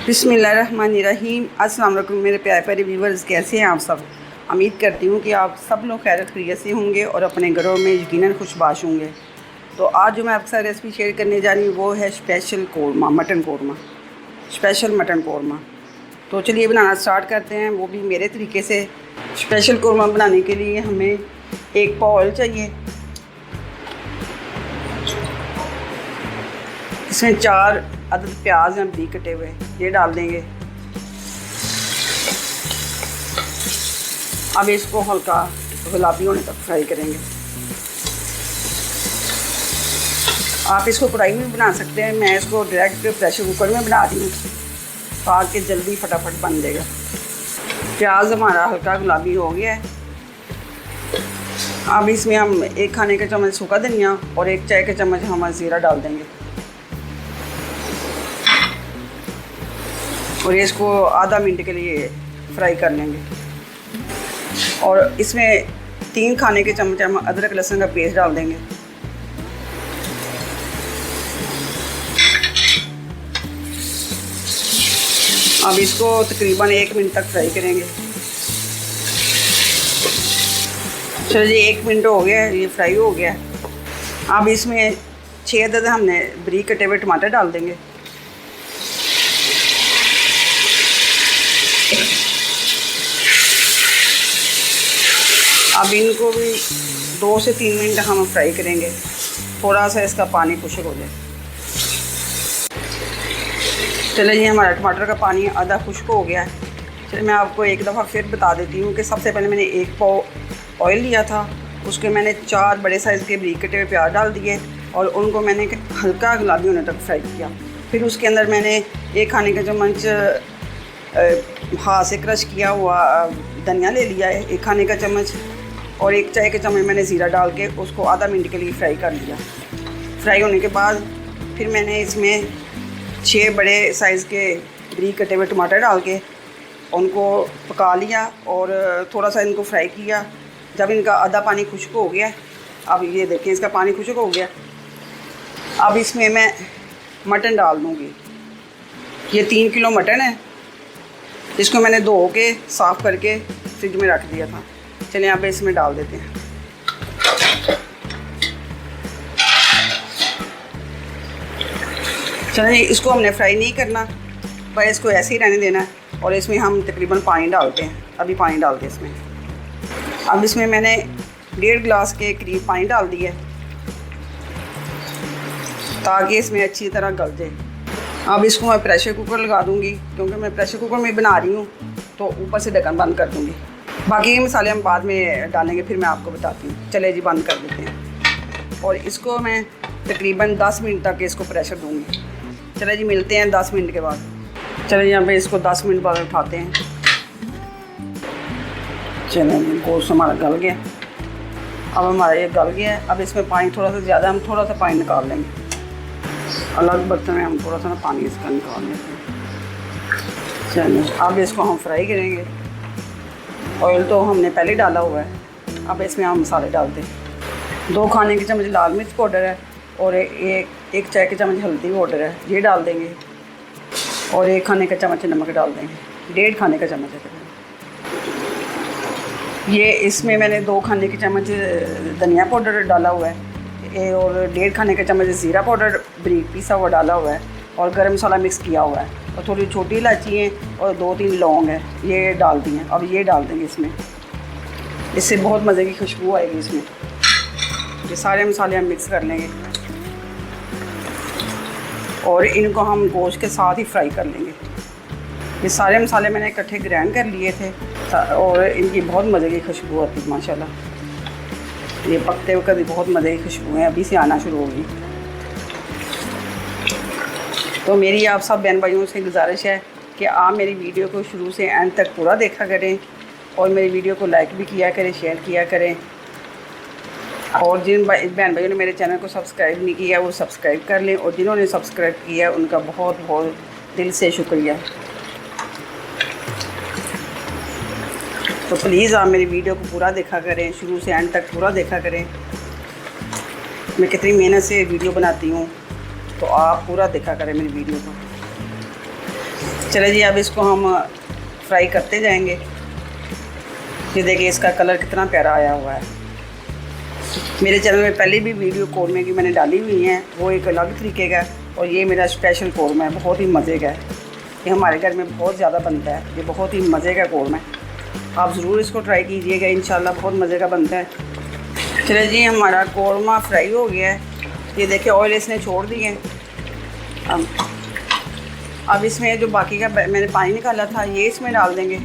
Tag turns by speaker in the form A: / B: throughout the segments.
A: बिस्मिल्लाहिर्रहमानिर्रहीम। अस्सलाम वालेकुम मेरे प्यारे प्यारे व्यूवर्स, कैसे हैं आप सब। उम्मीद करती हूँ कि आप सब लोग खैरियत खैरियत से होंगे और अपने घरों में यकीनन खुशबाश होंगे। तो आज जो मैं आपके साथ रेसिपी शेयर करने जा रही हूँ वो है special korma, mutton korma, special mutton korma. तो चलिए बनाना स्टार्ट करते हैं, वो भी मेरे तरीके से। स्पेशल कौरमा बनाने के लिए हमें एक पाव ऑयल चाहिए। इसमें 4 अदद प्याज हैं बारीक कटे हुए, ये डाल देंगे। अब इसको हल्का गुलाबी होने तक फ्राई करेंगे। आप इसको कढ़ाई में बना सकते हैं, मैं इसको डायरेक्ट प्रेशर कुकर में बना रही हूँ ताकि जल्दी फटाफट बन जाएगा। प्याज हमारा हल्का गुलाबी हो गया है। अब इसमें हम 1 खाने का चम्मच सूखा धनिया और 1 चाय का चम्मच हम ज़ीरा डाल देंगे और इसको आधा मिनट के लिए फ्राई कर लेंगे। और इसमें 3 खाने के चम्मच हम अदरक लहसुन का पेस्ट डाल देंगे। अब इसको तकरीबन 1 मिनट तक फ्राई करेंगे। चलो जी, 1 मिनट हो गया, ये फ्राई हो गया। अब इसमें 6 अदद हमने बारीक कटे हुए टमाटर डाल देंगे। अब इनको भी 2 से 3 मिनट हम फ्राई करेंगे, थोड़ा सा इसका पानी खुश्क हो जाए। चलिए जी, हमारा टमाटर का पानी आधा खुश्क हो गया है। चलिए मैं आपको एक दफ़ा फिर बता देती हूँ कि सबसे पहले मैंने 1 पाव ऑयल लिया था, उसके मैंने 4 बड़े साइज़ के बारीक कटे हुए प्याज डाल दिए और उनको मैंने हल्का गुलाबी होने तक फ्राई किया। फिर उसके अंदर मैंने 1 खाने का चम्मच हाथ से क्रश किया हुआ धनिया ले लिया है, 1 खाने का चम्मच, और 1 चाय का चम्मच मैंने ज़ीरा डाल के उसको आधा मिनट के लिए फ्राई कर लिया। फ्राई होने के बाद फिर मैंने इसमें 6 बड़े साइज़ के बारीक कटे हुए टमाटर डाल के उनको पका लिया और थोड़ा सा इनको फ्राई किया। जब इनका आधा पानी खुश्क हो गया, अब ये देखें इसका पानी खुश्क हो गया। अब इसमें मैं मटन डाल दूँगी। ये 3 किलो मटन है, इसको मैंने धो के साफ़ करके फ्रिज में रख दिया था। चलिए अब इसमें डाल देते हैं। चलिए, इसको हमने फ्राई नहीं करना, पर इसको ऐसे ही रहने देना है। और इसमें हम तकरीबन पानी डालते हैं, अभी पानी डालते हैं इसमें। अब इसमें मैंने 1.5 गिलास के करीब पानी डाल दिया ताकि इसमें अच्छी तरह गल जाए। अब इसको मैं प्रेशर कुकर लगा दूंगी, क्योंकि मैं प्रेशर कुकर में बना रही हूँ, तो ऊपर से ढक्कन बंद कर दूंगी। बाकी के मसाले हम बाद में डालेंगे, फिर मैं आपको बताती हूँ। चलिए जी, बंद कर देते हैं और इसको मैं तकरीबन 10 मिनट तक इसको प्रेशर दूँगी। चलिए जी, मिलते हैं 10 मिनट के बाद। चलिए यहाँ पे इसको 10 मिनट बाद उठाते हैं। चलिए जी, गोश्त हमारा गल गया। अब हमारा ये गल गया है। अब इसमें पानी थोड़ा सा ज़्यादा, हम थोड़ा सा पानी निकाल लेंगे। अलग बर्तन में हम थोड़ा सा ना पानी इसका निकाल लेते हैं। चलिए, अब इसको हम फ्राई करेंगे। ऑयल तो हमने पहले डाला हुआ है। अब इसमें हम मसाले डालते हैं। 2 खाने के चम्मच लाल मिर्च पाउडर है और एक चाय के चम्मच हल्दी पाउडर है, ये डाल देंगे। और 1 खाने का चम्मच नमक डाल देंगे, 1.5 खाने का चम्मच है ये। इसमें मैंने 2 खाने के चम्मच धनिया पाउडर डाला हुआ है और 1.5 खाने का चम्मच ज़ीरा पाउडर बारीक पीसा हुआ डाला हुआ है और गरम मसाला मिक्स किया हुआ है। और थोड़ी छोटी इलायची है और 2-3 लौंग है, ये डाल दी हैं। अब ये डाल देंगे इसमें, इससे बहुत मज़े की खुशबू आएगी इसमें। ये सारे मसाले हम मिक्स कर लेंगे और इनको हम गोश्त के साथ ही फ्राई कर लेंगे। ये सारे मसाले मैंने इकट्ठे ग्राइंड कर लिए थे और इनकी बहुत मज़े की खुशबू आती है माशाल्लाह। ये पकते हुए भी बहुत मज़े की खुशबू है, अभी से आना शुरू होगी। तो मेरी आप सब बहन भाइयों से गुजारिश है कि आप मेरी वीडियो को शुरू से एंड तक पूरा देखा करें और मेरी वीडियो को लाइक भी किया करें, शेयर किया करें। और जिन बहन भाइयों ने मेरे चैनल को सब्सक्राइब नहीं किया वो सब्सक्राइब कर लें, और जिन्होंने सब्सक्राइब किया उनका बहुत बहुत दिल से शुक्रिया। तो प्लीज़ आप मेरी वीडियो को पूरा देखा करें, शुरू से एंड तक पूरा देखा करें। मैं कितनी मेहनत से वीडियो बनाती हूँ, तो आप पूरा देखा करें मेरी वीडियो को। चले जी, अब इसको हम फ्राई करते जाएंगे। ये देखिए इसका कलर कितना प्यारा आया हुआ है। मेरे चैनल में पहले भी वीडियो कौरमे की मैंने डाली हुई हैं, वो एक अलग तरीके का है और ये मेरा स्पेशल कौरमा है, बहुत ही मज़े का है। ये हमारे घर में बहुत ज़्यादा बनता है, ये बहुत ही मज़े का कौरमा है। आप ज़रूर इसको ट्राई कीजिएगा, इंशाल्लाह बहुत मज़े का बनता है। चले जी, हमारा कौरमा फ्राई हो गया है। ये देखिए ऑयल इसने छोड़ दिए हैं। अब इसमें जो बाकी का मैंने पानी निकाला था ये इसमें डाल देंगे।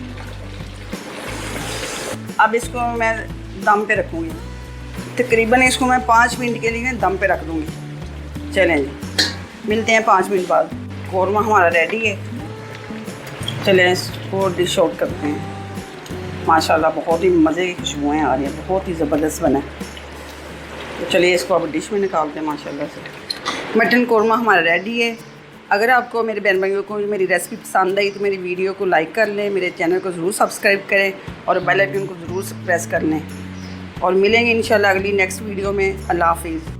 A: अब इसको मैं दम पे रखूँगी, तकरीबन इसको मैं 5 मिनट के लिए दम पे रख दूँगी। चलें जी, मिलते हैं 5 मिनट बाद। कौरमा हमारा रेडी है। चलें इसको डिश आउट करते हैं। माशाल्लाह बहुत ही मज़े की खुशबुएँ आ रही हैं, बहुत ही ज़बरदस्त बना है। तो चलिए इसको अब डिश में निकालते हैं। माशाल्लाह से मटन कौरमा हमारा रेडी है। अगर आपको मेरे बहन भाइयों को मेरी रेसिपी पसंद आई तो मेरी वीडियो को लाइक कर लें, मेरे चैनल को ज़रूर सब्सक्राइब करें और बेल आइकन को ज़रूर प्रेस कर लें। और मिलेंगे इंशाल्लाह अगली नेक्स्ट वीडियो में। अल्लाह हाफिज़।